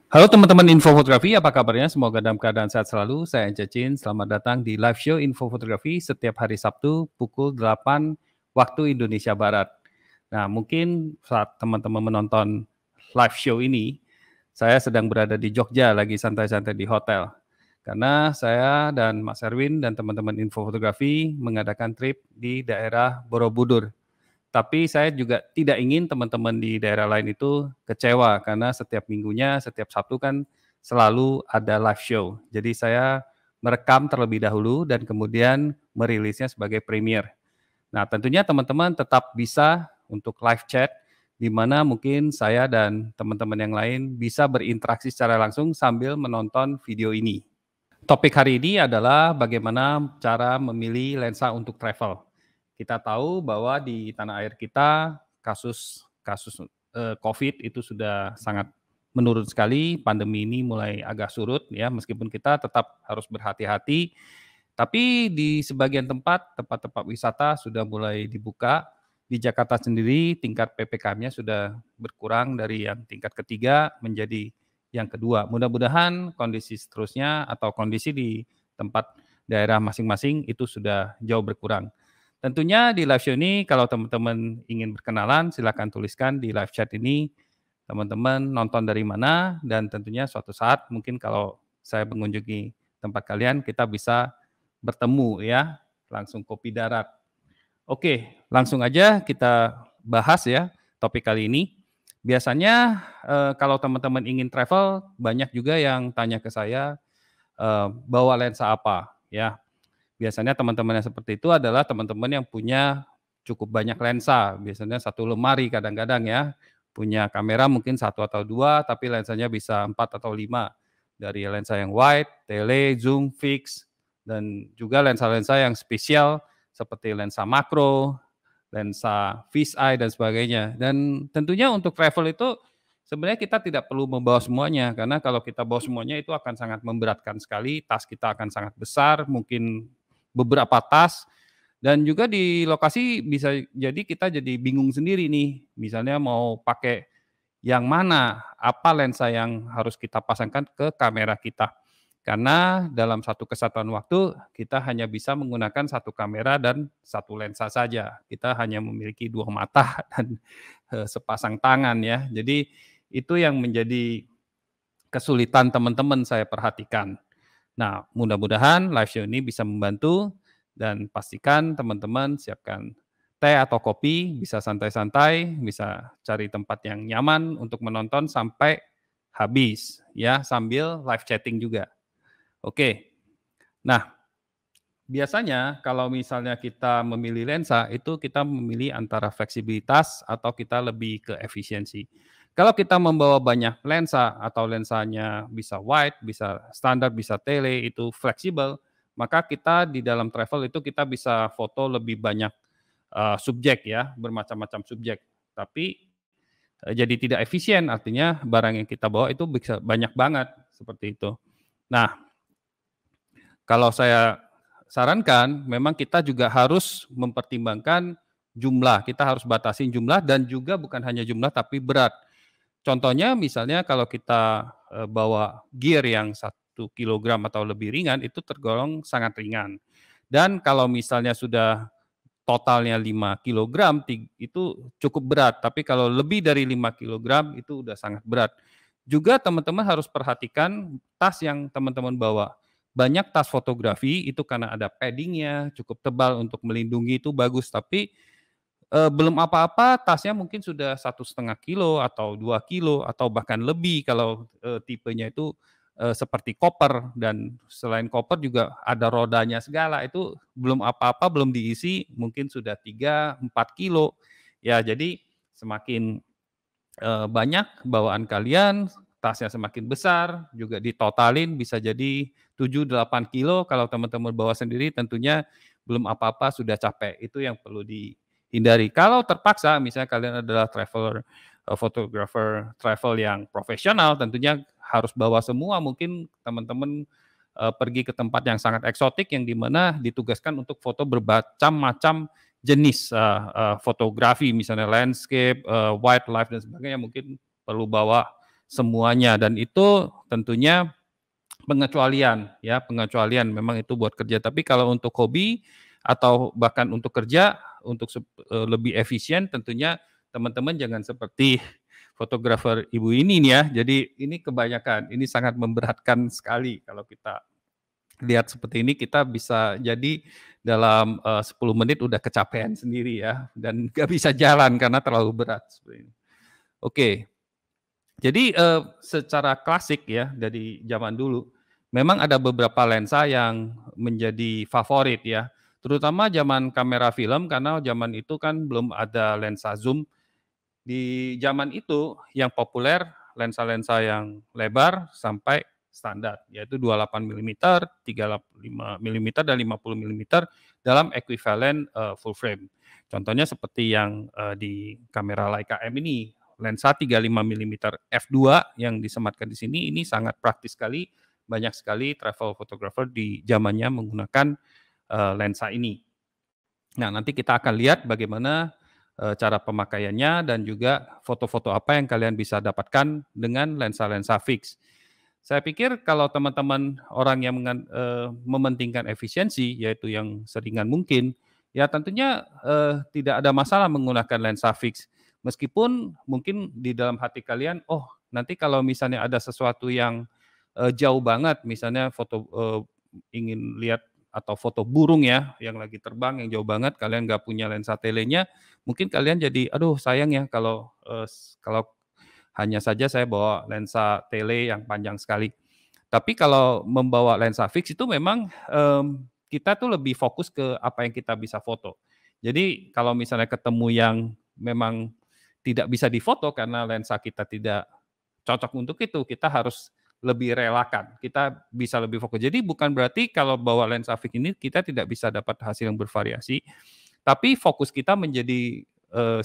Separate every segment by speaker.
Speaker 1: Halo teman-teman Info Fotografi, apa kabarnya? Semoga dalam keadaan sehat selalu. Saya Cecin, selamat datang di live show Info Fotografi setiap hari Sabtu pukul 8 waktu Indonesia Barat. Nah, mungkin saat teman-teman menonton live show ini, saya sedang berada di Jogja, lagi santai-santai di hotel. Karena saya dan Mas Erwin dan teman-teman Info Fotografi mengadakan trip di daerah Borobudur. Tapi saya juga tidak ingin teman-teman di daerah lain itu kecewa karena setiap minggunya, setiap Sabtu kan selalu ada live show. Jadi saya merekam terlebih dahulu dan kemudian merilisnya sebagai premier. Nah, tentunya teman-teman tetap bisa untuk live chat di mana mungkin saya dan teman-teman yang lain bisa berinteraksi secara langsung sambil menonton video ini. Topik hari ini adalah bagaimana cara memilih lensa untuk travel. Kita tahu bahwa di tanah air kita kasus kasus Covid itu sudah sangat menurun sekali, pandemi ini mulai agak surut ya, meskipun kita tetap harus berhati-hati, tapi di sebagian tempat-tempat wisata sudah mulai dibuka. Di Jakarta sendiri tingkat PPKM-nya sudah berkurang dari yang tingkat ketiga menjadi yang kedua. Mudah-mudahan kondisi seterusnya atau kondisi di tempat daerah masing-masing itu sudah jauh berkurang. Tentunya di live show ini kalau teman-teman ingin berkenalan silakan tuliskan di live chat ini teman-teman nonton dari mana dan tentunya suatu saat mungkin kalau saya mengunjungi tempat kalian kita bisa bertemu ya, langsung kopi darat. Oke, langsung aja kita bahas ya topik kali ini. Biasanya, kalau teman-teman ingin travel banyak juga yang tanya ke saya, bawa lensa apa ya. Biasanya teman-teman yang seperti itu adalah teman-teman yang punya cukup banyak lensa, biasanya satu lemari kadang-kadang ya. Punya kamera mungkin satu atau 2, tapi lensanya bisa 4 atau 5. Dari lensa yang wide, tele, zoom, fix, dan juga lensa-lensa yang spesial seperti lensa makro, lensa fisheye dan sebagainya. Dan tentunya untuk travel itu sebenarnya kita tidak perlu membawa semuanya, karena kalau kita bawa semuanya itu akan sangat memberatkan sekali, tas kita akan sangat besar, mungkin beberapa tas, dan juga di lokasi bisa jadi kita jadi bingung sendiri nih, misalnya mau pakai yang mana, apa lensa yang harus kita pasangkan ke kamera kita. Karena dalam satu kesatuan waktu, kita hanya bisa menggunakan satu kamera dan satu lensa saja. Kita hanya memiliki 2 mata dan, sepasang tangan ya. Jadi itu yang menjadi kesulitan teman-teman saya perhatikan. Nah, mudah-mudahan live show ini bisa membantu dan pastikan teman-teman siapkan teh atau kopi, bisa santai-santai, bisa cari tempat yang nyaman untuk menonton sampai habis ya, sambil live chatting juga. Oke. Nah, biasanya kalau misalnya kita memilih lensa, itu kita memilih antara fleksibilitas atau kita lebih ke efisiensi. Kalau kita membawa banyak lensa atau lensanya bisa wide, bisa standar, bisa tele, itu fleksibel, maka kita di dalam travel itu kita bisa foto lebih banyak, subjek ya, bermacam-macam subjek. Tapi, jadi tidak efisien, artinya barang yang kita bawa itu bisa banyak banget, seperti itu. Nah, kalau saya sarankan memang kita juga harus mempertimbangkan jumlah, kita harus batasin jumlah dan juga bukan hanya jumlah tapi berat. Contohnya misalnya kalau kita, bawa gear yang 1 kilogram atau lebih ringan itu tergolong sangat ringan. Dan kalau misalnya sudah totalnya 5 kilogram itu cukup berat, tapi kalau lebih dari 5 kilogram itu udah sangat berat. Juga teman-teman harus perhatikan tas yang teman-teman bawa. Banyak tas fotografi itu karena ada padding-nya cukup tebal untuk melindungi itu bagus, tapi, belum apa-apa tasnya mungkin sudah 1,5 kilo atau 2 kilo atau bahkan lebih kalau, tipenya itu, seperti koper dan selain koper juga ada rodanya segala, itu belum apa-apa, belum diisi mungkin sudah 3, 4 kilo. Ya jadi semakin, banyak bawaan kalian, tasnya semakin besar, juga ditotalin bisa jadi 7, 8 kilo kalau teman-teman bawa sendiri tentunya belum apa-apa sudah capek, itu yang perlu dihindari. Kalau terpaksa misalnya kalian adalah traveler, photographer travel yang profesional tentunya harus bawa semua, mungkin teman-teman, pergi ke tempat yang sangat eksotik yang di mana ditugaskan untuk foto bermacam-macam jenis, fotografi misalnya landscape, wildlife dan sebagainya mungkin perlu bawa semuanya, dan itu tentunya pengecualian ya, pengecualian memang itu buat kerja. Tapi kalau untuk hobi atau bahkan untuk kerja, untuk lebih efisien tentunya teman-teman jangan seperti fotografer ibu ini nih ya. Jadi ini kebanyakan, ini sangat memberatkan sekali kalau kita lihat seperti ini, kita bisa jadi dalam 10 menit udah kecapean sendiri ya, dan nggak bisa jalan karena terlalu berat seperti ini. Oke, jadi secara klasik ya dari zaman dulu, memang ada beberapa lensa yang menjadi favorit ya, terutama zaman kamera film karena zaman itu kan belum ada lensa zoom. Di zaman itu yang populer lensa-lensa yang lebar sampai standar, yaitu 28 milimeter, 35 milimeter, dan 50 milimeter dalam ekuivalen full frame. Contohnya seperti yang di kamera Leica M ini, lensa 35 milimeter f2 yang disematkan di sini, ini sangat praktis sekali, banyak sekali travel photographer di zamannya menggunakan lensa ini. Nah, nanti kita akan lihat bagaimana cara pemakaiannya dan juga foto-foto apa yang kalian bisa dapatkan dengan lensa-lensa fix. Saya pikir kalau teman-teman orang yang mementingkan efisiensi, yaitu yang seringan mungkin, ya tentunya tidak ada masalah menggunakan lensa fix. Meskipun mungkin di dalam hati kalian, oh nanti kalau misalnya ada sesuatu yang jauh banget, misalnya foto ingin lihat atau foto burung ya, yang lagi terbang yang jauh banget, kalian nggak punya lensa telenya, mungkin kalian jadi, aduh sayang ya kalau kalau hanya saja saya bawa lensa tele yang panjang sekali. Tapi kalau membawa lensa fix itu memang kita tuh lebih fokus ke apa yang kita bisa foto. Jadi kalau misalnya ketemu yang memang tidak bisa difoto karena lensa kita tidak cocok untuk itu, kita harus lebih relakan, kita bisa lebih fokus. Jadi bukan berarti kalau bawa lensa fix ini kita tidak bisa dapat hasil yang bervariasi, tapi fokus kita menjadi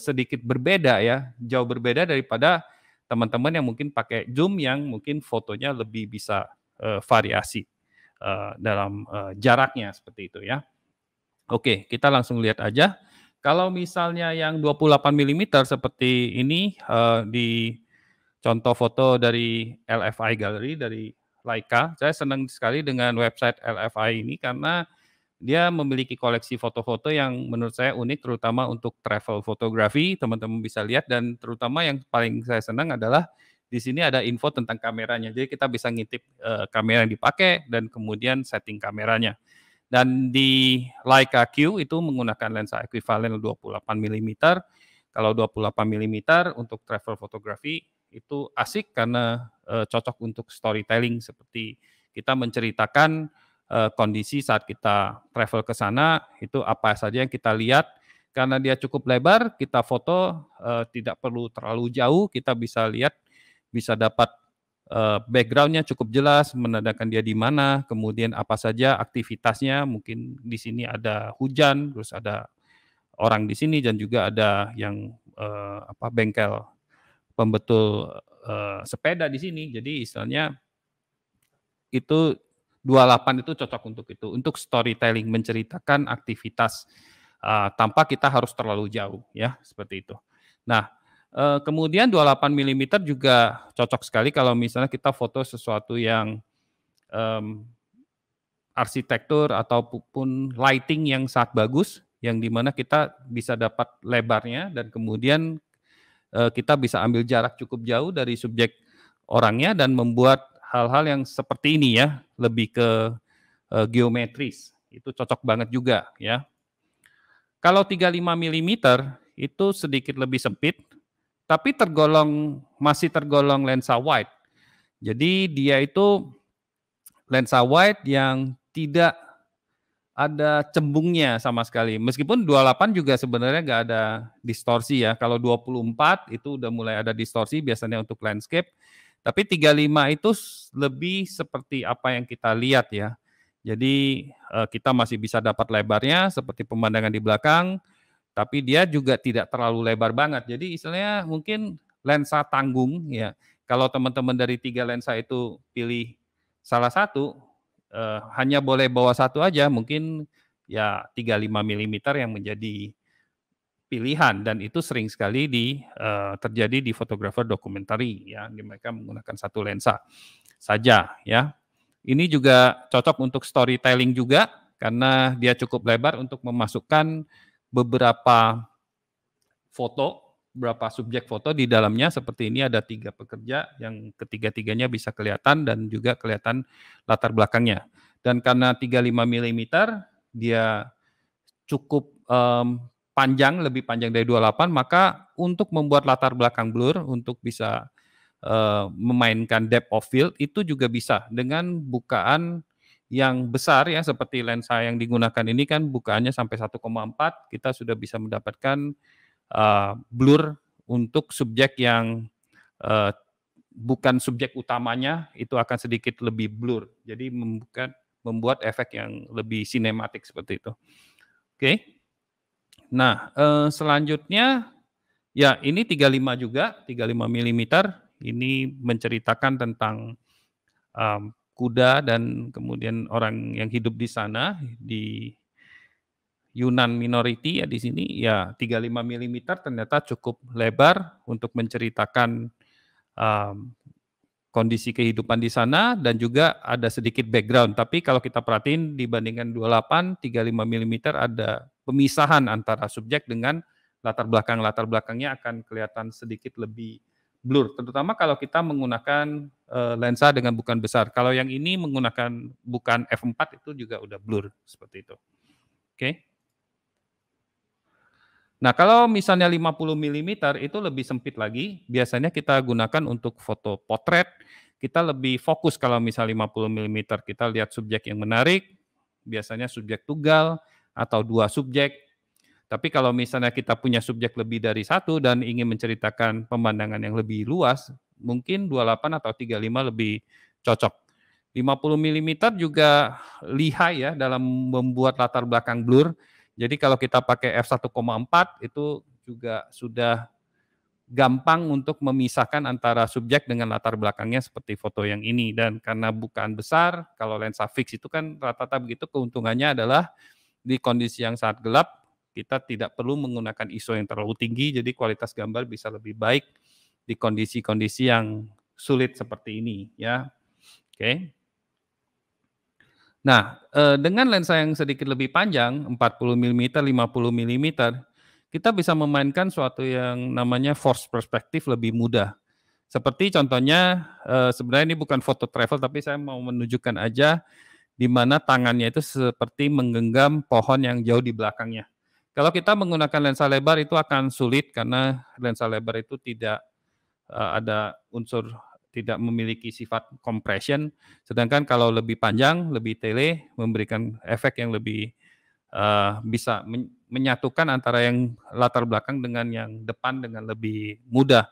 Speaker 1: sedikit berbeda ya, jauh berbeda daripada teman-teman yang mungkin pakai zoom yang mungkin fotonya lebih bisa variasi dalam jaraknya seperti itu ya. Oke, kita langsung lihat aja. Kalau misalnya yang 28 milimeter seperti ini di contoh foto dari LFI Gallery dari Leica, saya senang sekali dengan website LFI ini karena dia memiliki koleksi foto-foto yang menurut saya unik, terutama untuk travel fotografi, teman-teman bisa lihat, dan terutama yang paling saya senang adalah di sini ada info tentang kameranya. Jadi kita bisa ngintip kamera yang dipakai dan kemudian setting kameranya. Dan di Leica Q itu menggunakan lensa ekuivalen 28 milimeter. Kalau 28 milimeter untuk travel fotografi itu asik karena cocok untuk storytelling, seperti kita menceritakan kondisi saat kita travel ke sana, itu apa saja yang kita lihat. Karena dia cukup lebar, kita foto tidak perlu terlalu jauh, kita bisa lihat, bisa dapat background-nya cukup jelas, menandakan dia di mana, kemudian apa saja aktivitasnya, mungkin di sini ada hujan, terus ada orang di sini, dan juga ada yang bengkel pembetul sepeda di sini. Jadi istilahnya itu 28 itu cocok untuk itu, untuk storytelling, menceritakan aktivitas tanpa kita harus terlalu jauh ya, seperti itu. Nah, kemudian 28 milimeter juga cocok sekali kalau misalnya kita foto sesuatu yang arsitektur ataupun lighting yang sangat bagus, yang dimana kita bisa dapat lebarnya dan kemudian kita bisa ambil jarak cukup jauh dari subjek orangnya dan membuat hal-hal yang seperti ini ya, lebih ke geometris. Itu cocok banget juga ya. Kalau 35 milimeter itu sedikit lebih sempit, tapi masih tergolong lensa wide. Jadi dia itu lensa wide yang tidak ada cembungnya sama sekali. Meskipun 28 juga sebenarnya nggak ada distorsi ya. Kalau 24 itu udah mulai ada distorsi biasanya untuk landscape. Tapi 35 itu lebih seperti apa yang kita lihat ya. Jadi kita masih bisa dapat lebarnya seperti pemandangan di belakang, tapi dia juga tidak terlalu lebar banget. Jadi istilahnya mungkin lensa tanggung ya. Kalau teman-teman dari 3 lensa itu pilih salah satu, hanya boleh bawa satu aja, mungkin ya 35 milimeter yang menjadi pilihan dan itu sering sekali terjadi di fotografer dokumentari ya, di mereka menggunakan satu lensa saja ya. Ini juga cocok untuk storytelling juga karena dia cukup lebar untuk memasukkan beberapa foto, beberapa subjek foto di dalamnya. Seperti ini ada 3 pekerja yang ketiga-tiganya bisa kelihatan dan juga kelihatan latar belakangnya. Dan karena 35 milimeter dia cukup panjang, lebih panjang dari 28, maka untuk membuat latar belakang blur, untuk bisa memainkan depth of field itu juga bisa dengan bukaan yang besar ya, seperti lensa yang digunakan ini kan bukaannya sampai 1,4, kita sudah bisa mendapatkan blur untuk subjek yang bukan subjek utamanya, itu akan sedikit lebih blur. Jadi membuat efek yang lebih sinematik seperti itu. Oke. Nah, selanjutnya ya ini 35 juga, 35 milimeter. Ini menceritakan tentang kuda dan kemudian orang yang hidup di sana, di Yunan minority ya di sini, ya 35 milimeter ternyata cukup lebar untuk menceritakan kondisi kehidupan di sana dan juga ada sedikit background. Tapi kalau kita perhatiin dibandingkan 28, 35 milimeter ada pemisahan antara subjek dengan latar belakangnya akan kelihatan sedikit lebih blur, terutama kalau kita menggunakan lensa dengan bukaan besar. Kalau yang ini menggunakan bukaan f4 itu juga udah blur seperti itu. Oke. Nah, kalau misalnya 50 milimeter itu lebih sempit lagi, biasanya kita gunakan untuk foto potret, kita lebih fokus kalau misal 50 milimeter, kita lihat subjek yang menarik, biasanya subjek tunggal atau 2 subjek. Tapi kalau misalnya kita punya subjek lebih dari 1 dan ingin menceritakan pemandangan yang lebih luas, mungkin 28 atau 35 lebih cocok. 50 milimeter juga lihai ya dalam membuat latar belakang blur. Jadi kalau kita pakai f1,4 itu juga sudah gampang untuk memisahkan antara subjek dengan latar belakangnya seperti foto yang ini. Dan karena bukaan besar, kalau lensa fix itu kan rata-rata begitu, keuntungannya adalah di kondisi yang sangat gelap, kita tidak perlu menggunakan ISO yang terlalu tinggi, jadi kualitas gambar bisa lebih baik di kondisi-kondisi yang sulit seperti ini ya. Oke. Nah, dengan lensa yang sedikit lebih panjang, 40 milimeter, 50 milimeter, kita bisa memainkan suatu yang namanya force perspektif lebih mudah. Seperti contohnya, sebenarnya ini bukan foto travel, tapi saya mau menunjukkan aja di mana tangannya itu seperti menggenggam pohon yang jauh di belakangnya. Kalau kita menggunakan lensa lebar itu akan sulit karena lensa lebar itu tidak ada unsur tidak memiliki sifat compression, sedangkan kalau lebih panjang, lebih tele, memberikan efek yang lebih bisa menyatukan antara yang latar belakang dengan yang depan dengan lebih mudah.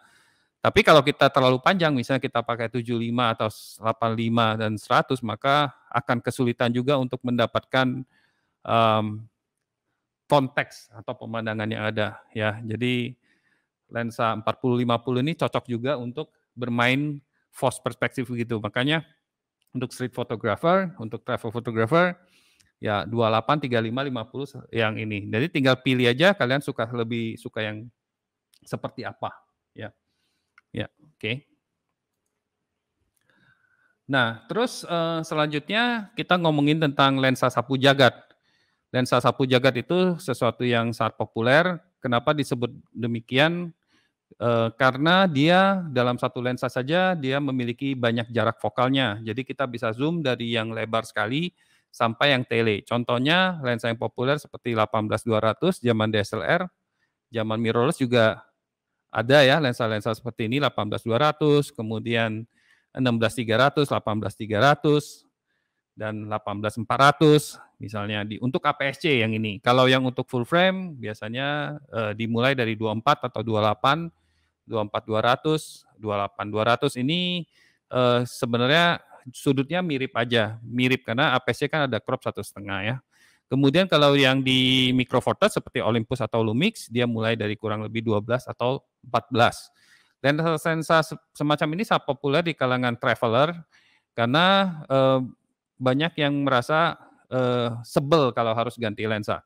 Speaker 1: Tapi kalau kita terlalu panjang, misalnya kita pakai 75 atau 85 dan 100, maka akan kesulitan juga untuk mendapatkan konteks atau pemandangan yang ada ya. Jadi lensa 40-50 ini cocok juga untuk bermain force perspektif begitu. Makanya untuk street photographer, untuk travel photographer, ya 28, 35, 50 yang ini. Jadi tinggal pilih aja kalian lebih suka yang seperti apa ya. Ya, oke. Nah, terus selanjutnya kita ngomongin tentang lensa sapu jagat. Lensa sapu jagat itu sesuatu yang sangat populer. Kenapa disebut demikian? Karena dia dalam satu lensa saja dia memiliki banyak jarak fokalnya. Jadi kita bisa zoom dari yang lebar sekali sampai yang tele. Contohnya lensa yang populer seperti 18-200 zaman DSLR, zaman mirrorless juga ada ya lensa-lensa seperti ini 18-200, kemudian 16-300, 18-300, dan 18-400 misalnya untuk APS-C yang ini. Kalau yang untuk full frame biasanya dimulai dari 24 atau 28, 24-200, 28-200 ini sebenarnya sudutnya mirip aja, mirip karena APS-C kan ada crop 1,5 ya. Kemudian kalau yang di Micro Four Thirds seperti Olympus atau Lumix, dia mulai dari kurang lebih 12 atau 14. Lensa semacam ini sangat populer di kalangan traveler karena banyak yang merasa sebel kalau harus ganti lensa.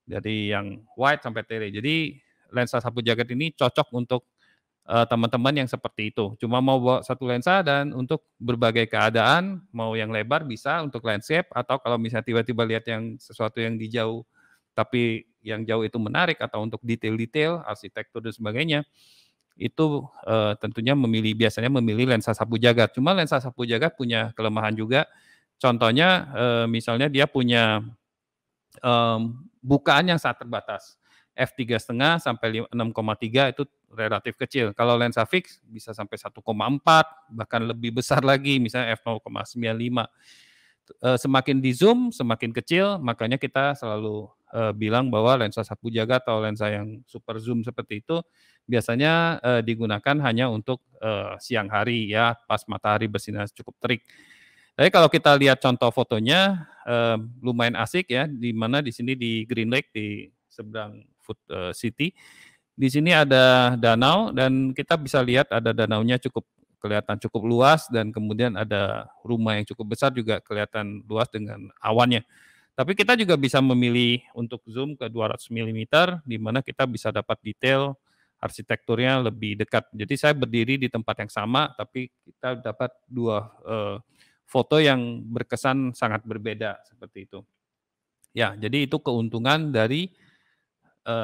Speaker 1: dari yang wide sampai tele. Jadi lensa sapu jagat ini cocok untuk teman-teman yang seperti itu. Cuma mau bawa satu lensa dan untuk berbagai keadaan, mau yang lebar bisa untuk landscape atau kalau misalnya tiba-tiba lihat yang sesuatu yang di jauh, tapi yang jauh itu menarik atau untuk detail-detail, arsitektur dan sebagainya, itu, tentunya biasanya memilih lensa sapu jagat. Cuma lensa sapu jagat punya kelemahan juga, contohnya, misalnya dia punya bukaan yang sangat terbatas. F3,5 sampai 6,3 itu relatif kecil. Kalau lensa fix bisa sampai 1,4 bahkan lebih besar lagi misalnya f0,95. Semakin di zoom semakin kecil, makanya kita selalu, bilang bahwa lensa sapu jagat atau lensa yang super zoom seperti itu biasanya, digunakan hanya untuk, siang hari ya, pas matahari bersinar cukup terik. Tapi kalau kita lihat contoh fotonya, lumayan asik ya, di mana di sini di Green Lake di seberang Food, City. Di sini ada danau dan kita bisa lihat ada danaunya kelihatan cukup luas dan kemudian ada rumah yang cukup besar juga kelihatan luas dengan awannya. Tapi kita juga bisa memilih untuk zoom ke 200 milimeter, di mana kita bisa dapat detail arsitekturnya lebih dekat. Jadi saya berdiri di tempat yang sama, tapi kita dapat dua foto yang berkesan sangat berbeda seperti itu. Ya, jadi itu keuntungan dari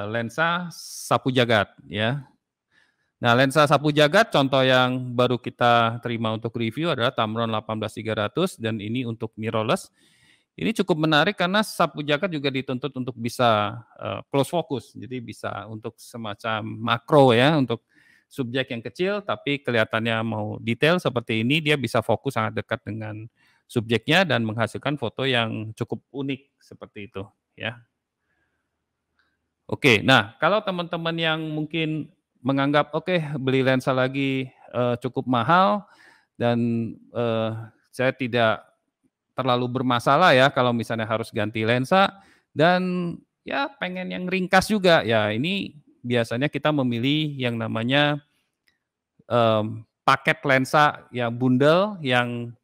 Speaker 1: lensa sapu jagat ya. Nah, lensa sapu jagat contoh yang baru kita terima untuk review adalah Tamron 18300 dan ini untuk mirrorless. Ini cukup menarik karena sapu jagat juga dituntut untuk bisa, close focus. Jadi bisa untuk semacam makro ya, untuk subjek yang kecil tapi kelihatannya mau detail seperti ini, dia bisa fokus sangat dekat dengan subjeknya dan menghasilkan foto yang cukup unik seperti itu ya. Oke, nah kalau teman-teman yang mungkin menganggap, "Oke, beli lensa lagi, cukup mahal dan, saya tidak terlalu bermasalah ya kalau misalnya harus ganti lensa dan ya pengen yang ringkas juga." Ya ini biasanya kita memilih yang namanya, paket lensa yang bundel yang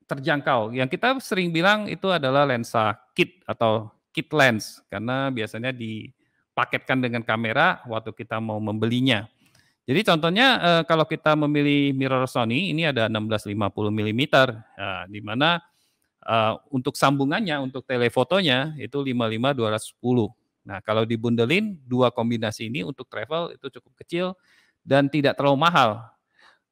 Speaker 1: terjangkau. Yang kita sering bilang itu adalah lensa kit atau kit lens karena biasanya dipaketkan dengan kamera waktu kita mau membelinya. Jadi contohnya, kalau kita memilih mirror Sony ini ada 16-50 milimeter, di mana untuk sambungannya, untuk telefotonya itu 55-210. Nah, kalau dibundelin 2 kombinasi ini untuk travel itu cukup kecil dan tidak terlalu mahal.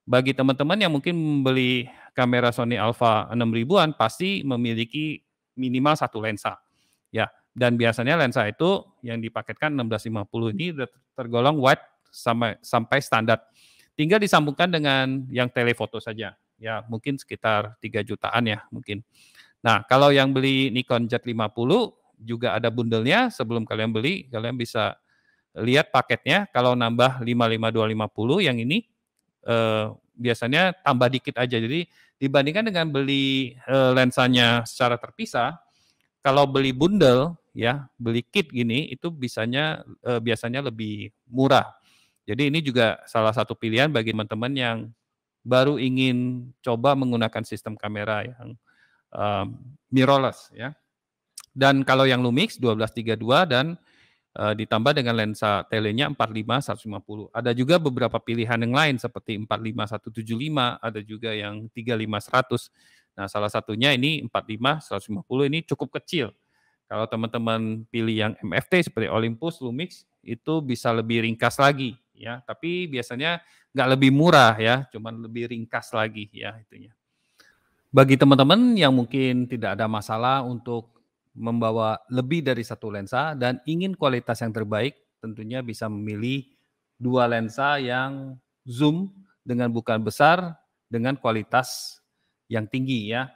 Speaker 1: Bagi teman-teman yang mungkin membeli kamera Sony Alpha 6000-an pasti memiliki minimal 1 lensa. Ya, dan biasanya lensa itu yang dipaketkan 16-50 ini udah tergolong wide sampai standar. Tinggal disambungkan dengan yang telefoto saja. Ya, mungkin sekitar 3 jutaan ya mungkin. Nah, kalau yang beli Nikon Z50 juga ada bundelnya, sebelum kalian beli, kalian bisa lihat paketnya, kalau nambah 55250 yang ini, biasanya tambah dikit aja. Jadi dibandingkan dengan beli, lensanya secara terpisah, kalau beli bundel ya, beli kit gini, itu biasanya lebih murah. Jadi ini juga salah satu pilihan bagi teman-teman yang baru ingin coba menggunakan sistem kamera yang mirrorless ya. Dan kalau yang Lumix 1232 dan ditambah dengan lensa telenya 45-150. Ada juga beberapa pilihan yang lain seperti 45-175, ada juga yang 35-100. Nah, salah satunya ini 45-150 ini cukup kecil. Kalau teman-teman pilih yang MFT seperti Olympus, Lumix itu bisa lebih ringkas lagi ya, tapi biasanya nggak lebih murah ya, cuman lebih ringkas lagi ya itunya. Bagi teman-teman yang mungkin tidak ada masalah untuk membawa lebih dari satu lensa dan ingin kualitas yang terbaik, tentunya bisa memilih 2 lensa yang zoom dengan bukaan besar dengan kualitas yang tinggi ya.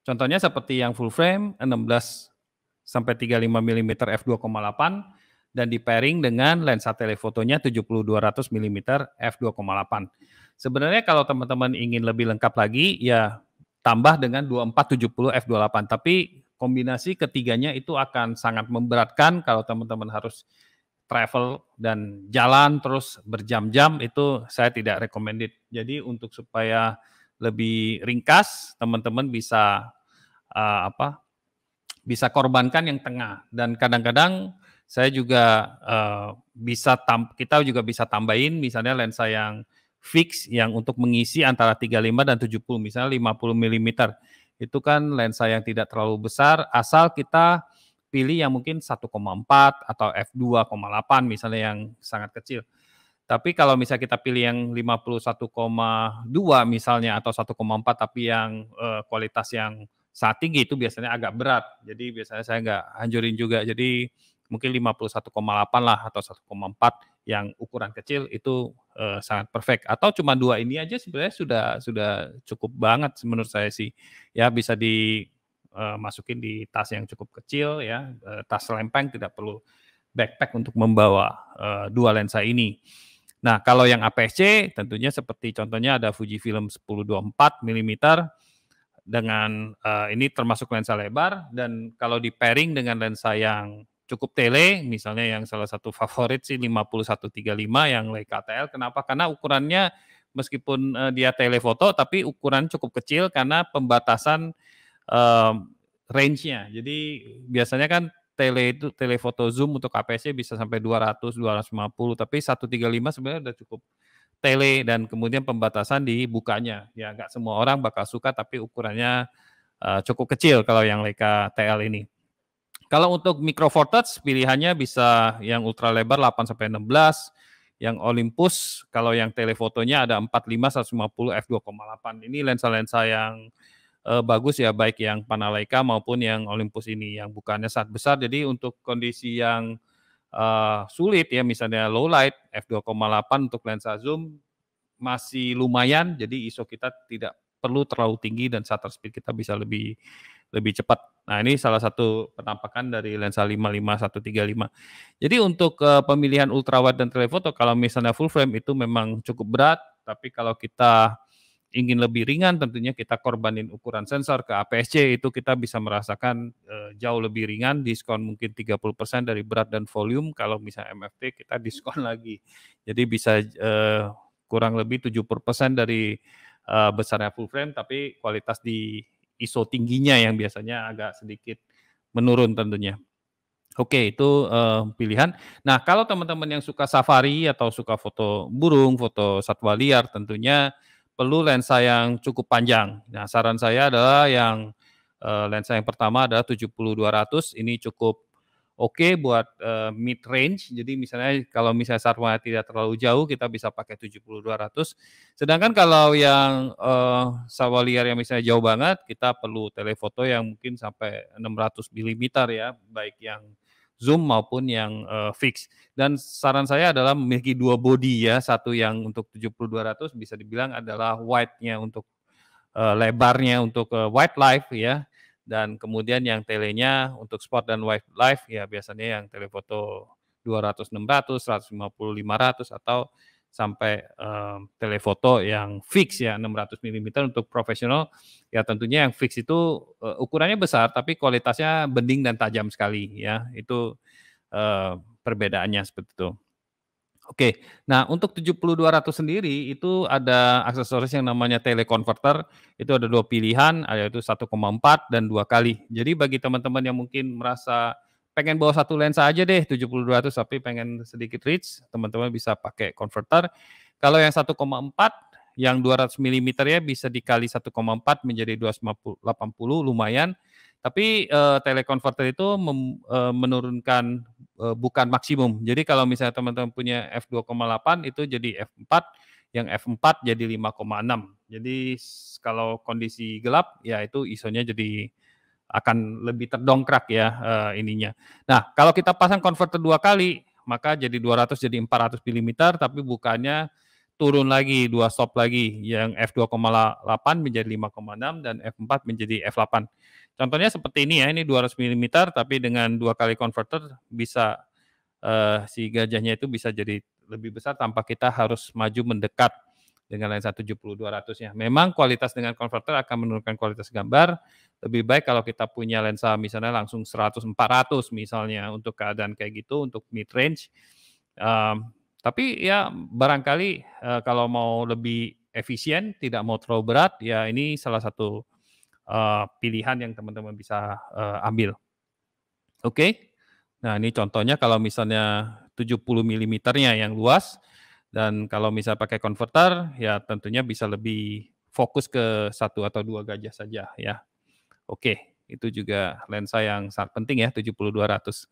Speaker 1: Contohnya seperti yang full frame 16 sampai 35 milimeter f2,8 dan di-pairing dengan lensa telefotonya 70-200 milimeter f2,8. Sebenarnya kalau teman-teman ingin lebih lengkap lagi, ya tambah dengan 24-70 f2.8, tapi kombinasi ketiganya itu akan sangat memberatkan kalau teman-teman harus travel dan jalan terus berjam-jam, itu saya tidak recommended. Jadi untuk supaya lebih ringkas, teman-teman bisa bisa korbankan yang tengah, dan kadang-kadang saya juga kita juga bisa tambahin misalnya lensa yang fix yang untuk mengisi antara 35 dan 70, misalnya 50 milimeter. Itu kan lensa yang tidak terlalu besar, asal kita pilih yang mungkin 1,4 atau f2,8 misalnya yang sangat kecil. Tapi kalau misalnya kita pilih yang 51,2 misalnya atau 1,4 tapi yang kualitas yang sangat tinggi itu biasanya agak berat. Jadi biasanya saya nggak anjurin juga. Jadi mungkin 51,8 lah atau 1,4 yang ukuran kecil itu sangat perfect. Atau cuma 2 ini aja sebenarnya sudah cukup banget menurut saya sih. Ya bisa masukin di tas yang cukup kecil ya, tas lempeng, tidak perlu backpack untuk membawa 2 lensa ini. Nah, kalau yang APS-C tentunya seperti contohnya ada Fujifilm 10-24 milimeter dengan ini termasuk lensa lebar, dan kalau di-pairing dengan lensa yang cukup tele, misalnya yang salah satu favorit sih 50-135 yang Leica TL. Kenapa? Karena ukurannya meskipun dia telefoto tapi ukuran cukup kecil karena pembatasan range-nya. Jadi biasanya kan telefoto zoom untuk APS-C bisa sampai 200, 250, tapi 135 sebenarnya udah cukup tele, dan kemudian pembatasan di bukanya. Ya nggak semua orang bakal suka, tapi ukurannya cukup kecil kalau yang Leica TL ini. Kalau untuk micro four touch pilihannya bisa yang ultra lebar 8 sampai 16, yang Olympus kalau yang telefotonya ada 45, 150 f2,8. Ini lensa-lensa yang bagus ya, baik yang Panaleica maupun yang Olympus ini, yang bukannya sangat besar. Jadi untuk kondisi yang sulit ya, misalnya low light, f2,8 untuk lensa zoom masih lumayan, jadi ISO kita tidak perlu terlalu tinggi dan shutter speed kita bisa lebih cepat. Nah, ini salah satu penampakan dari lensa 55-135. Jadi untuk pemilihan ultrawide dan telefoto kalau misalnya full frame itu memang cukup berat, tapi kalau kita ingin lebih ringan tentunya kita korbanin ukuran sensor ke APS-C, itu kita bisa merasakan jauh lebih ringan, diskon mungkin 30% dari berat dan volume. Kalau misalnya MFT kita diskon lagi. Jadi bisa kurang lebih 70% dari besarnya full frame, tapi kualitas di ISO tingginya yang biasanya agak sedikit menurun tentunya. Oke, itu pilihan. Nah, kalau teman-teman yang suka safari atau suka foto burung, foto satwa liar, tentunya perlu lensa yang cukup panjang. Nah, saran saya adalah yang lensa yang pertama adalah 70-200, ini cukup oke buat mid range. Jadi misalnya kalau misalnya satwa tidak terlalu jauh, kita bisa pakai 70-200. Sedangkan kalau yang satwa liar yang misalnya jauh banget, kita perlu telefoto yang mungkin sampai 600 milimeter ya, baik yang zoom maupun yang fix. Dan saran saya adalah memiliki 2 body ya, satu yang untuk 70-200 bisa dibilang adalah wide-nya untuk lebarnya untuk wildlife ya, dan kemudian yang telenya untuk sport dan wildlife ya biasanya yang telefoto 200-600, 150-500 atau sampai telefoto yang fix ya 600 milimeter untuk profesional. Ya tentunya yang fix itu ukurannya besar tapi kualitasnya bening dan tajam sekali ya. Itu perbedaannya seperti itu. Oke, nah untuk 70-200 sendiri itu ada aksesoris yang namanya teleconverter, itu ada 2 pilihan, yaitu 1,4 dan 2 kali. Jadi bagi teman-teman yang mungkin merasa pengen bawa 1 lensa aja deh 70-200 tapi pengen sedikit reach, teman-teman bisa pakai converter. Kalau yang 1,4 yang 200 milimeter ya bisa dikali 1,4 menjadi 280 lumayan. Tapi teleconverter itu menurunkan bukan maksimum. Jadi kalau misalnya teman-teman punya f2,8 itu jadi f4, yang f4 jadi 5,6. Jadi kalau kondisi gelap ya itu ISO-nya jadi akan lebih terdongkrak ya ininya. Nah, kalau kita pasang converter 2 kali, maka jadi 200 jadi 400 milimeter, tapi bukannya turun lagi 2 stop lagi, yang f2,8 menjadi 5,6 dan f4 menjadi f8. Contohnya seperti ini ya, ini 200 milimeter tapi dengan 2 kali converter bisa si gajahnya itu bisa jadi lebih besar tanpa kita harus maju mendekat dengan lensa 70-200-nya. Memang kualitas dengan converter akan menurunkan kualitas gambar, lebih baik kalau kita punya lensa misalnya langsung 100-400 misalnya untuk keadaan kayak gitu, untuk mid range. Tapi ya barangkali kalau mau lebih efisien, tidak mau terlalu berat, ya ini salah satu pilihan yang teman-teman bisa ambil. Oke. Nah, ini contohnya kalau misalnya 70 milimeternya yang luas, dan kalau misal pakai konverter, ya tentunya bisa lebih fokus ke satu atau 2 gajah saja ya. Oke, itu juga lensa yang sangat penting ya 70-200.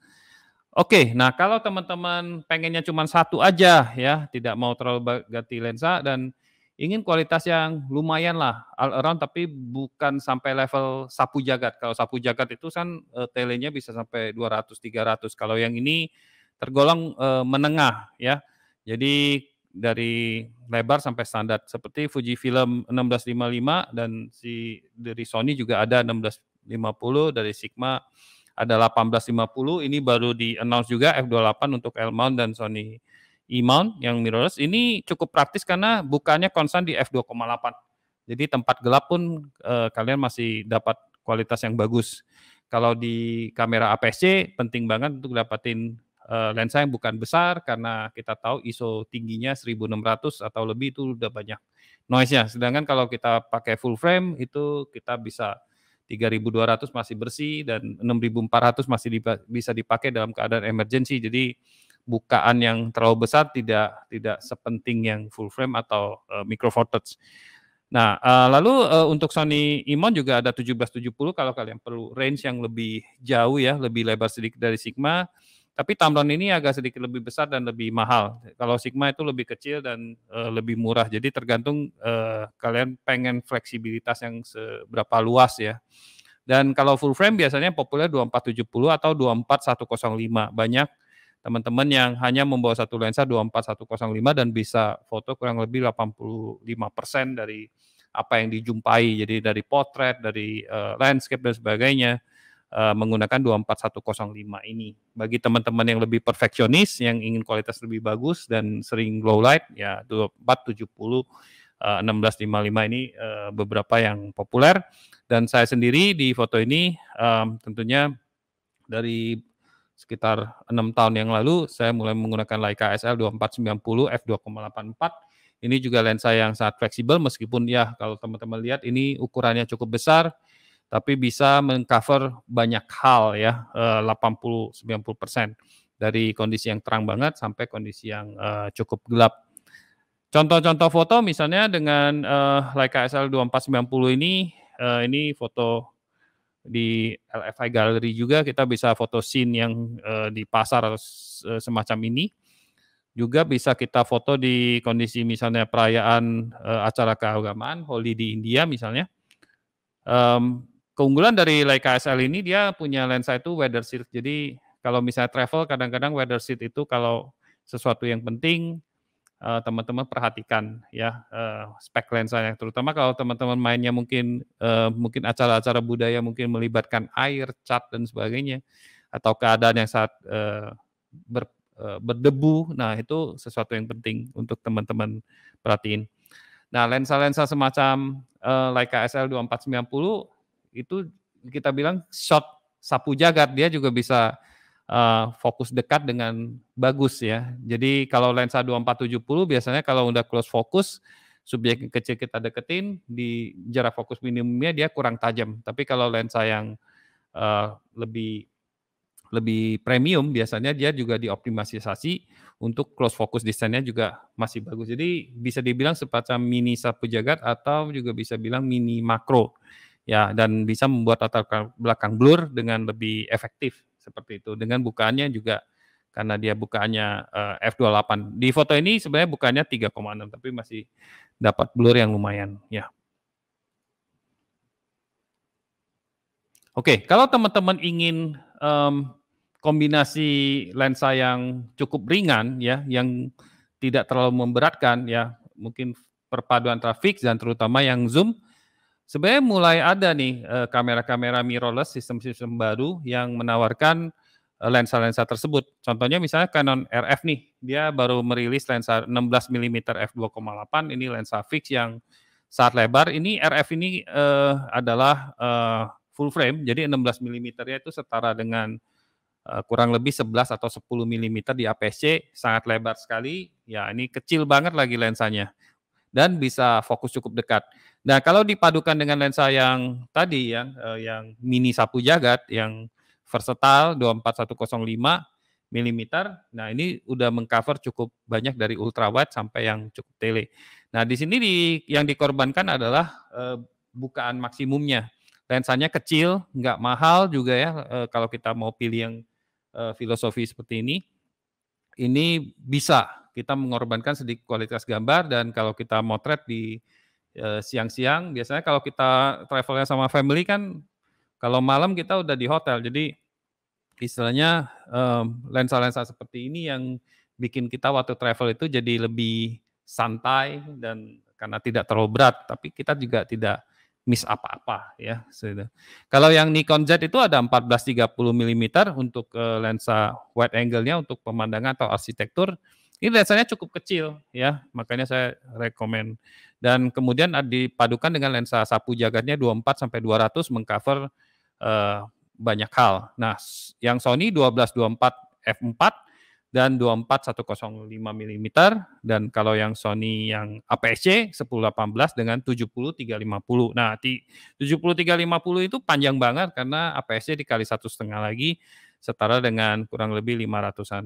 Speaker 1: Oke, nah kalau teman-teman pengennya cuma satu aja ya, tidak mau terlalu ganti lensa dan ingin kualitas yang lumayan lah, all around tapi bukan sampai level sapu jagat. Kalau sapu jagat itu kan, telenya bisa sampai 200, 300. Kalau yang ini tergolong, menengah ya. Jadi dari lebar sampai standar seperti Fujifilm 1655 dan dari Sony juga ada 1650, dari Sigma ada 1850, ini baru di-announce juga F28 untuk L-mount dan Sony E-mount yang mirrorless. Ini cukup praktis karena bukaannya konstan di f2,8. Jadi tempat gelap pun, kalian masih dapat kualitas yang bagus. Kalau di kamera APS-C penting banget untuk dapatin, lensa yang bukan besar karena kita tahu ISO tingginya 1600 atau lebih itu udah banyak noise-nya. Sedangkan kalau kita pakai full frame itu kita bisa 3.200 masih bersih dan 6.400 masih bisa dipakai dalam keadaan emergency. Jadi bukaan yang terlalu besar tidak sepenting yang full frame atau, micro four thirds. Nah, lalu, untuk Sony E-mount juga ada 1770 kalau kalian perlu range yang lebih jauh ya, lebih lebar sedikit dari Sigma, tapi tamron ini agak sedikit lebih besar dan lebih mahal. Kalau Sigma itu lebih kecil dan, lebih murah. Jadi tergantung, kalian pengen fleksibilitas yang seberapa luas ya. Dan kalau full frame biasanya populer 2470 atau 24105. Banyak teman-teman yang hanya membawa satu lensa 24105 dan bisa foto kurang lebih 85% dari apa yang dijumpai. Jadi dari potret, dari, landscape dan sebagainya, menggunakan 24105 ini. Bagi teman-teman yang lebih perfeksionis, yang ingin kualitas lebih bagus dan sering low light, ya 2470, 1655 ini, beberapa yang populer. Dan saya sendiri di foto ini, tentunya dari sekitar 6 tahun yang lalu, saya mulai menggunakan Leica SL2490 f2,84. Ini juga lensa yang sangat fleksibel meskipun ya kalau teman-teman lihat ini ukurannya cukup besar, tapi bisa meng-cover banyak hal ya, 80-90% dari kondisi yang terang banget sampai kondisi yang, cukup gelap. Contoh-contoh foto misalnya dengan, Leica SL2490 ini foto di LFI Gallery juga kita bisa foto scene yang, di pasar atau semacam ini. Juga bisa kita foto di kondisi misalnya perayaan, acara keagamaan, Holi di India misalnya. Keunggulan dari Leica SL ini dia punya lensa itu weather shield. Jadi kalau misalnya travel kadang-kadang weather shield itu kalau sesuatu yang penting, teman-teman perhatikan ya, spek lensanya. Terutama kalau teman-teman mainnya mungkin acara-acara budaya mungkin melibatkan air, cat dan sebagainya, atau keadaan yang sangat, berdebu. Nah, itu sesuatu yang penting untuk teman-teman perhatiin. Nah, lensa-lensa semacam, Leica SL2490 itu kita bilang shot sapu jagat, dia juga bisa, fokus dekat dengan bagus ya. Jadi kalau lensa 2470 biasanya kalau udah close focus, subjek yang kecil kita deketin, di jarak fokus minimumnya dia kurang tajam. Tapi kalau lensa yang, lebih lebih premium biasanya dia juga dioptimalisasi untuk close focus desainnya juga masih bagus. Jadi bisa dibilang semacam mini sapu jagat atau juga bisa bilang mini makro. Ya, dan bisa membuat latar belakang blur dengan lebih efektif seperti itu. Dengan bukaannya juga karena dia bukaannya, f28. Di foto ini sebenarnya bukaannya 3,6 tapi masih dapat blur yang lumayan, ya. Oke, kalau teman-teman ingin, kombinasi lensa yang cukup ringan ya, yang tidak terlalu memberatkan ya, mungkin perpaduan antara fix dan terutama yang zoom, sebenarnya mulai ada nih, kamera-kamera mirrorless, sistem-sistem baru yang menawarkan, lensa-lensa tersebut. Contohnya misalnya Canon RF nih, dia baru merilis lensa 16 milimeter f2,8, ini lensa fix yang sangat lebar. Ini RF ini, adalah, full frame, jadi 16 milimeternya itu setara dengan, kurang lebih 11 atau 10 milimeter di APS-C, sangat lebar sekali. Ya, ini kecil banget lagi lensanya dan bisa fokus cukup dekat. Nah, kalau dipadukan dengan lensa yang tadi yang mini sapu jagat, yang versatile 24105 mm. Nah, ini udah mengcover cukup banyak dari ultrawide sampai yang cukup tele. Nah, di sini yang dikorbankan adalah bukaan maksimumnya. Lensanya kecil, nggak mahal juga ya, kalau kita mau pilih yang filosofi seperti ini bisa kita mengorbankan sedikit kualitas gambar. Dan kalau kita motret di siang-siang, biasanya kalau kita travelnya sama family kan, kalau malam kita udah di hotel, jadi istilahnya lensa-lensa seperti ini yang bikin kita waktu travel itu jadi lebih santai dan karena tidak terlalu berat, tapi kita juga tidak miss apa-apa ya. Kalau yang Nikon Z itu ada 14-30 mm untuk lensa wide angle-nya untuk pemandangan atau arsitektur. Ini lensanya cukup kecil ya, makanya saya rekomen. Dan kemudian dipadukan dengan lensa sapu jagatnya 24 sampai 200 mengcover banyak hal. Nah, yang Sony 12-24 f4 dan 24-105 mm, dan kalau yang Sony yang APS-C 10-18 dengan 70-350. Nah, 70-350 itu panjang banget karena APS-C dikali 1,5 lagi setara dengan kurang lebih 500-an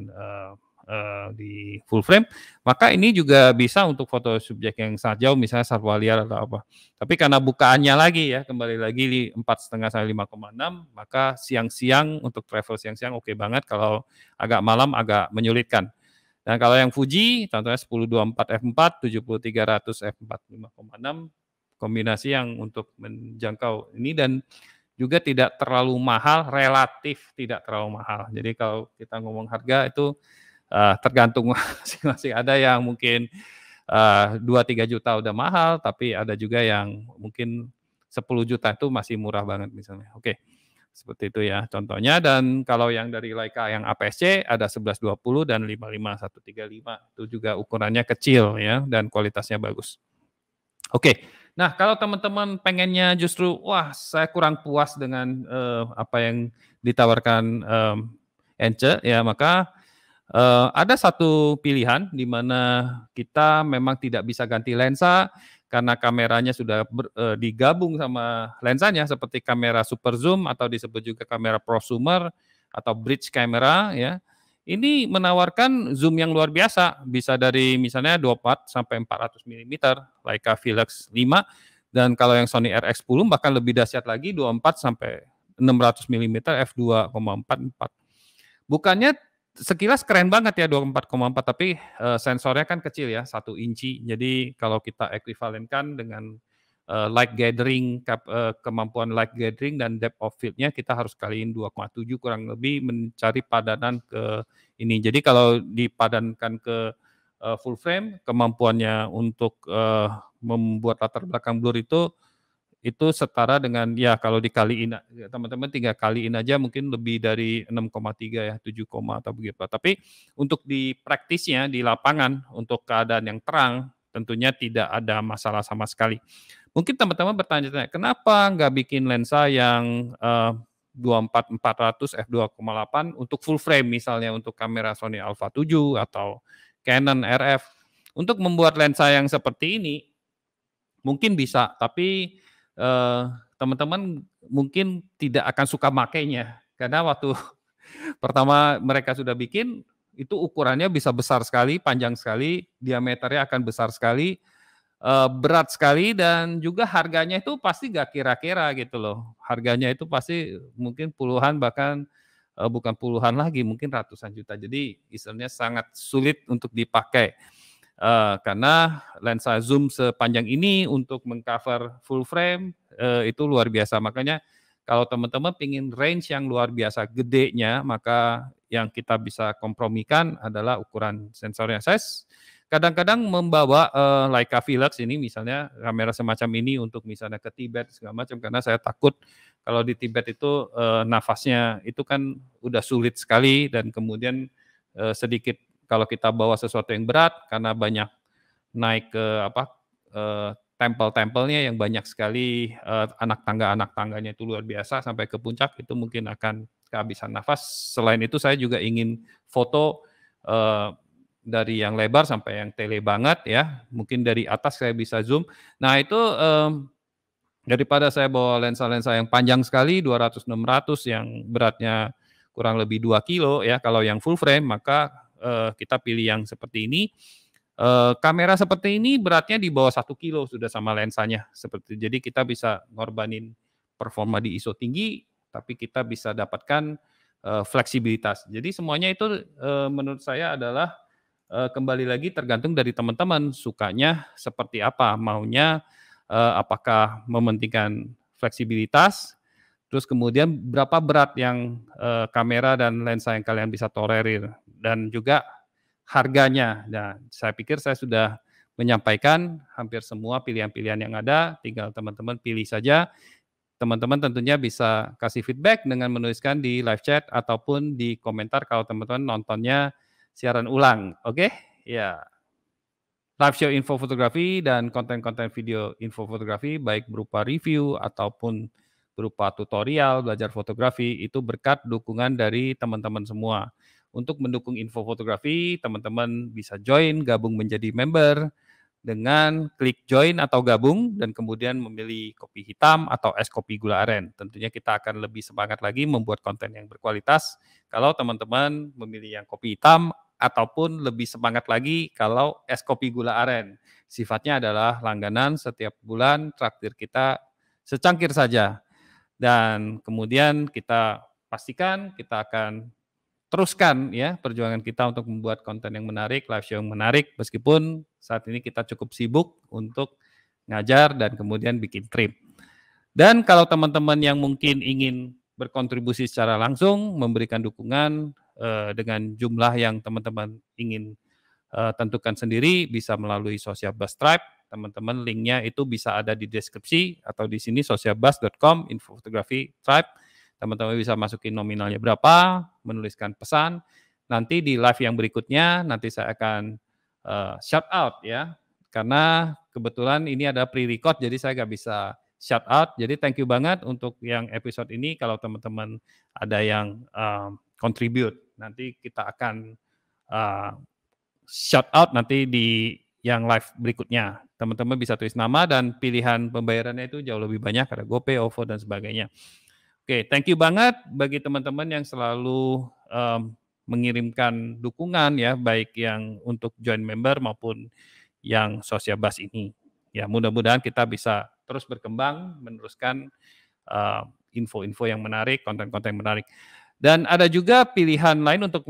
Speaker 1: di full frame. Maka ini juga bisa untuk foto subjek yang sangat jauh, misalnya satwa liar atau apa. Tapi karena bukaannya lagi ya, kembali lagi di 4,5 sampai 5,6, maka siang-siang untuk travel siang-siang oke banget, kalau agak malam agak menyulitkan. Dan kalau yang Fuji, contohnya 10-24 f4, 70-300 f4 5,6, kombinasi yang untuk menjangkau ini dan juga tidak terlalu mahal, relatif tidak terlalu mahal. Jadi kalau kita ngomong harga itu tergantung masing-masing. Ada yang mungkin 2-3 juta udah mahal, tapi ada juga yang mungkin 10 juta itu masih murah banget misalnya. Oke, seperti itu ya contohnya. Dan kalau yang dari Leica yang APS-C ada 11-20 dan 55-135. Itu juga ukurannya kecil ya dan kualitasnya bagus. Oke, nah kalau teman-teman pengennya justru, wah saya kurang puas dengan apa yang ditawarkan Ence, ya maka ada satu pilihan di mana kita memang tidak bisa ganti lensa karena kameranya sudah digabung sama lensanya seperti kamera super zoom atau disebut juga kamera prosumer atau bridge camera ya. Ini menawarkan zoom yang luar biasa, bisa dari misalnya 24 sampai 400 mm Leica Velux 5, dan kalau yang Sony RX10 bahkan lebih dahsyat lagi 24 sampai 600 mm f2,44. Bukannya sekilas keren banget ya 24,4, tapi sensornya kan kecil ya, 1 inci. Jadi kalau kita ekuivalenkan dengan light gathering, kemampuan light gathering dan depth of field-nya, kita harus kaliin 2,7 kurang lebih mencari padanan ke ini. Jadi kalau dipadankan ke full frame, kemampuannya untuk membuat latar belakang blur itu setara dengan ya kalau dikaliin, teman-teman tinggal kaliin aja mungkin lebih dari 6,3 ya, 7, atau begitu. Tapi untuk di praktisnya di lapangan untuk keadaan yang terang tentunya tidak ada masalah sama sekali. Mungkin teman-teman bertanya-tanya, kenapa nggak bikin lensa yang 24-400 f2,8 untuk full frame misalnya untuk kamera Sony Alpha 7 atau Canon RF. Untuk membuat lensa yang seperti ini mungkin bisa, tapi teman-teman mungkin tidak akan suka makainya. Karena waktu pertama mereka sudah bikin, itu ukurannya bisa besar sekali, panjang sekali, diameternya akan besar sekali, berat sekali, dan juga harganya itu pasti nggak kira-kira gitu loh. Harganya itu pasti mungkin puluhan, bahkan bukan puluhan lagi, mungkin ratusan juta. Jadi istilahnya sangat sulit untuk dipakai. Karena lensa zoom sepanjang ini untuk mengcover full frame itu luar biasa. Makanya kalau teman-teman ingin range yang luar biasa gedenya, maka yang kita bisa kompromikan adalah ukuran sensornya. Saya kadang-kadang membawa Leica Velux ini misalnya, kamera semacam ini untuk misalnya ke Tibet segala macam, karena saya takut kalau di Tibet itu nafasnya itu kan udah sulit sekali, dan kemudian sedikit kalau kita bawa sesuatu yang berat karena banyak naik ke tempel-tempelnya yang banyak sekali, anak tangganya itu luar biasa sampai ke puncak, itu mungkin akan kehabisan nafas. Selain itu saya juga ingin foto dari yang lebar sampai yang tele banget ya, mungkin dari atas saya bisa zoom. Nah itu Daripada saya bawa lensa-lensa yang panjang sekali 200-600 yang beratnya kurang lebih 2 kilo ya kalau yang full frame, maka, kita pilih yang seperti ini. Kamera seperti ini beratnya di bawah 1 kilo sudah sama lensanya, jadi kita bisa ngorbanin performa di ISO tinggi, tapi kita bisa dapatkan, fleksibilitas. Jadi semuanya itu, menurut saya adalah, kembali lagi tergantung dari teman-teman sukanya seperti apa, maunya, apakah mementingkan fleksibilitas, terus kemudian berapa berat yang, kamera dan lensa yang kalian bisa tolerir, dan juga harganya. Nah, saya pikir saya sudah menyampaikan hampir semua pilihan-pilihan yang ada, tinggal teman-teman pilih saja. Teman-teman tentunya bisa kasih feedback dengan menuliskan di live chat ataupun di komentar kalau teman-teman nontonnya siaran ulang, oke? Ya. Live show info fotografi dan konten-konten video info fotografi baik berupa review ataupun berupa tutorial belajar fotografi itu berkat dukungan dari teman-teman semua. Untuk mendukung info fotografi, teman-teman bisa join, gabung menjadi member dengan klik join atau gabung dan kemudian memilih kopi hitam atau es kopi gula aren. Tentunya kita akan lebih semangat lagi membuat konten yang berkualitas kalau teman-teman memilih yang kopi hitam ataupun lebih semangat lagi kalau es kopi gula aren. Sifatnya adalah langganan setiap bulan traktir kita secangkir saja. Dan kemudian kita pastikan kita akan teruskan ya perjuangan kita untuk membuat konten yang menarik, live show yang menarik meskipun saat ini kita cukup sibuk untuk ngajar dan kemudian bikin trip. Dan kalau teman-teman yang mungkin ingin berkontribusi secara langsung, memberikan dukungan, dengan jumlah yang teman-teman ingin, tentukan sendiri bisa melalui Sociabus Tribe, teman-teman linknya itu bisa ada di deskripsi atau di sini sociabus.com info fotografi tribe. Teman-teman bisa masukin nominalnya berapa, menuliskan pesan, nanti di live yang berikutnya nanti saya akan, shout out ya, karena kebetulan ini ada pre-record jadi saya nggak bisa shout out. Jadi thank you banget untuk yang episode ini kalau teman-teman ada yang, contribute. Nanti kita akan, shout out nanti di yang live berikutnya. Teman-teman bisa tulis nama dan pilihan pembayarannya itu jauh lebih banyak, ada GoPay, OVO, dan sebagainya. Oke, thank you banget bagi teman-teman yang selalu, mengirimkan dukungan ya, baik yang untuk join member maupun yang Sociabus ini. Ya, mudah-mudahan kita bisa terus berkembang, meneruskan, info-info yang menarik, konten-konten yang menarik. Dan ada juga pilihan lain untuk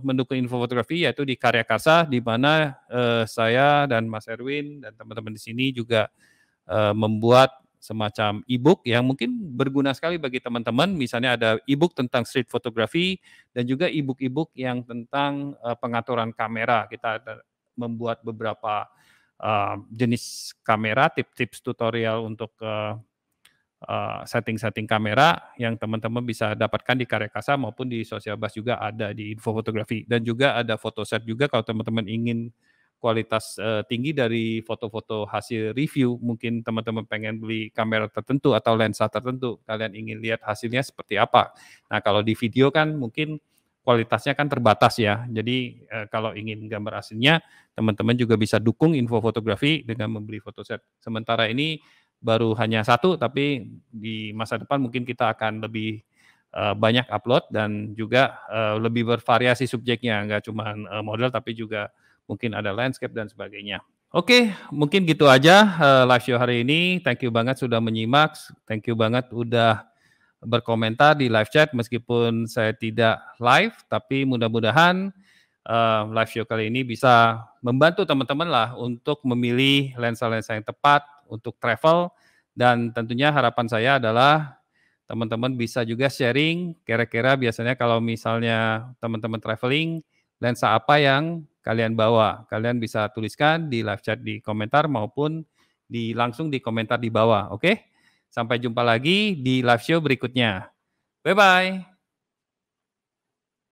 Speaker 1: mendukung info fotografi yaitu di Karya Karsa di mana, saya dan Mas Erwin dan teman-teman di sini juga, membuat semacam e-book yang mungkin berguna sekali bagi teman-teman. Misalnya ada e-book tentang street photography dan juga e-book yang tentang, pengaturan kamera. Kita ada membuat beberapa, jenis kamera, tips-tips tutorial untuk, setting-setting kamera yang teman-teman bisa dapatkan di Karya Karsa maupun di Sociabus juga ada di info fotografi. Dan juga ada fotoset juga kalau teman-teman ingin kualitas, tinggi dari foto-foto hasil review, mungkin teman-teman pengen beli kamera tertentu atau lensa tertentu, kalian ingin lihat hasilnya seperti apa. Nah, kalau di video kan mungkin kualitasnya kan terbatas ya. Jadi, kalau ingin gambar aslinya, teman-teman juga bisa dukung info fotografi dengan membeli fotoset. Sementara ini baru hanya satu, tapi di masa depan mungkin kita akan lebih, banyak upload dan juga, lebih bervariasi subjeknya, nggak cuma model tapi juga mungkin ada landscape dan sebagainya. Oke, mungkin gitu aja, live show hari ini. Thank you banget sudah menyimak, thank you banget udah berkomentar di live chat meskipun saya tidak live, tapi mudah-mudahan, live show kali ini bisa membantu teman-teman lah untuk memilih lensa-lensa yang tepat untuk travel dan tentunya harapan saya adalah teman-teman bisa juga sharing kira-kira biasanya kalau misalnya teman-teman traveling, lensa apa yang kalian bawa. Kalian bisa tuliskan di live chat di komentar maupun langsung di komentar di bawah, oke? Sampai jumpa lagi di live show berikutnya. Bye-bye.